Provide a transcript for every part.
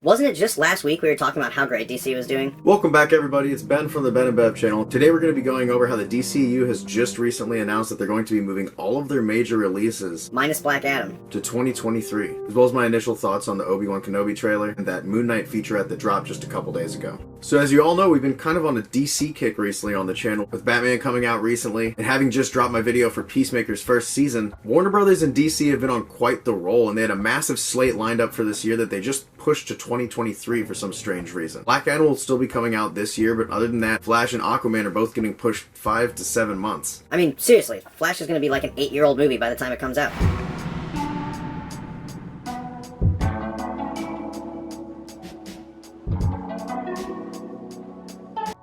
Wasn't it just last week we were talking about how great DC was doing? Welcome back, everybody. It's Ben from the Ben and Bev channel. Today we're going to be going over how the DCU has just recently announced that they're going to be moving all of their major releases, minus Black Adam, to 2023, as well as my initial thoughts on the Obi-Wan Kenobi trailer and that Moon Knight featurette that dropped just a couple days ago. So as you all know, we've been kind of on a DC kick recently on the channel, with Batman coming out recently, and having just dropped my video for Peacemaker's first season. Warner Brothers and DC have been on quite the roll, and they had a massive slate lined up for this year that they just pushed to 2023 for some strange reason. Black Adam will still be coming out this year, but other than that, Flash and Aquaman are both getting pushed 5 to 7 months. I mean, seriously, Flash is going to be like an 8-year-old movie by the time it comes out.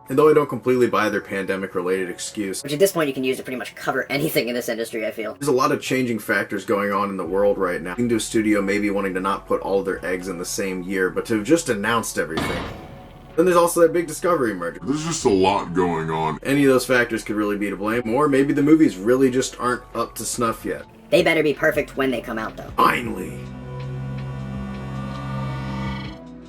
And though I don't completely buy their pandemic-related excuse, which at this point you can use to pretty much cover anything in this industry, I feel. There's a lot of changing factors going on in the world right now. Into a studio maybe wanting to not put all of their eggs in the same year, but to have just announced everything. Then there's also that big Discovery merger. There's just a lot going on. Any of those factors could really be to blame, or maybe the movies really just aren't up to snuff yet. They better be perfect when they come out, though. Finally!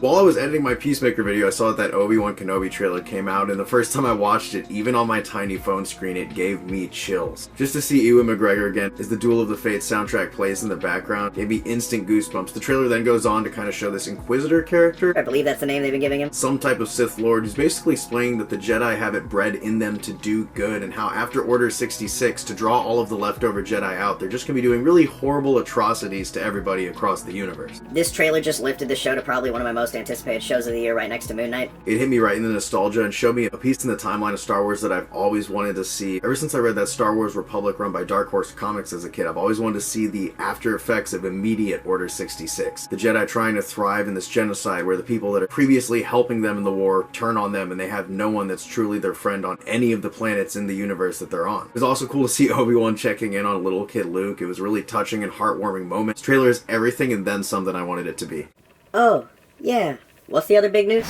While I was editing my Peacemaker video, I saw that Obi-Wan Kenobi trailer came out, and the first time I watched it, even on my tiny phone screen, it gave me chills. Just to see Ewan McGregor again as the Duel of the Fates soundtrack plays in the background gave me instant goosebumps. The trailer then goes on to kind of show this Inquisitor character. I believe that's the name they've been giving him. Some type of Sith Lord who's basically explaining that the Jedi have it bred in them to do good, and how after Order 66, to draw all of the leftover Jedi out, they're just going to be doing really horrible atrocities to everybody across the universe. This trailer just lifted the show to probably one of my most anticipated shows of the year, right next to Moon Knight. It hit me right in the nostalgia and showed me a piece in the timeline of Star Wars that I've always wanted to see. Ever since I read that Star Wars Republic run by Dark Horse Comics as a kid, I've always wanted to see the after effects of immediate Order 66. The Jedi trying to thrive in this genocide where the people that are previously helping them in the war turn on them, and they have no one that's truly their friend on any of the planets in the universe that they're on. It was also cool to see Obi-Wan checking in on little kid Luke. It was a really touching and heartwarming moment. This trailer is everything and then something I wanted it to be. Oh, yeah. What's the other big news?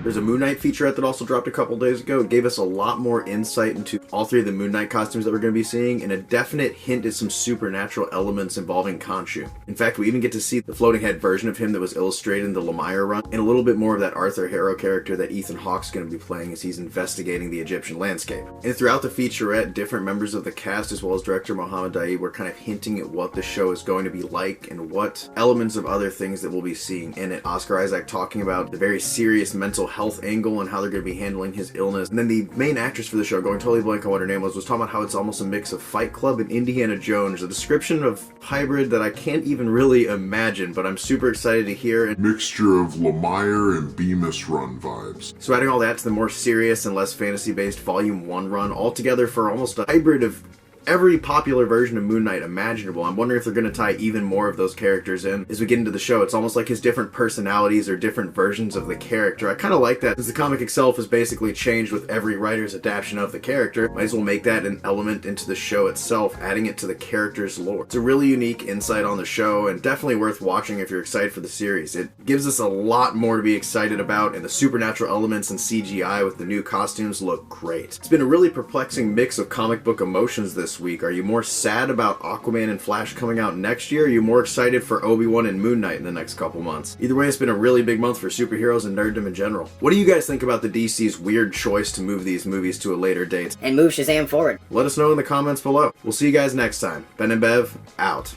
There's a Moon Knight featurette that also dropped a couple days ago. It gave us a lot more insight into all three of the Moon Knight costumes that we're going to be seeing, and a definite hint at some supernatural elements involving Khonshu. In fact, we even get to see the floating head version of him that was illustrated in the Lemire run, and a little bit more of that Arthur Harrow character that Ethan Hawke's going to be playing as he's investigating the Egyptian landscape. And throughout the featurette, different members of the cast as well as director Mohammed Daeed were kind of hinting at what the show is going to be like and what elements of other things that we'll be seeing in it. Oscar Isaac talking about the very serious mental health angle and how they're going to be handling his illness. And then the main actress for the show, going totally blank on what her name was talking about how it's almost a mix of Fight Club and Indiana Jones, a description of hybrid that I can't even really imagine, but I'm super excited to hear. Mixture of Lemire and Bemis run vibes. So adding all that to the more serious and less fantasy-based Volume 1 run, altogether for almost a hybrid of every popular version of Moon Knight imaginable. I'm wondering if they're going to tie even more of those characters in as we get into the show. It's almost like his different personalities or different versions of the character. I kind of like that, since the comic itself is basically changed with every writer's adaptation of the character. Might as well make that an element into the show itself, adding it to the character's lore. It's a really unique insight on the show, and definitely worth watching if you're excited for the series. It gives us a lot more to be excited about, and the supernatural elements and CGI with the new costumes look great. It's been a really perplexing mix of comic book emotions this week. Are you more sad about Aquaman and Flash coming out next year? Or are you more excited for Obi-Wan and Moon Knight in the next couple months? Either way, it's been a really big month for superheroes and nerddom in general. What do you guys think about the DC's weird choice to move these movies to a later date? And move Shazam forward. Let us know in the comments below. We'll see you guys next time. Ben and Bev, out.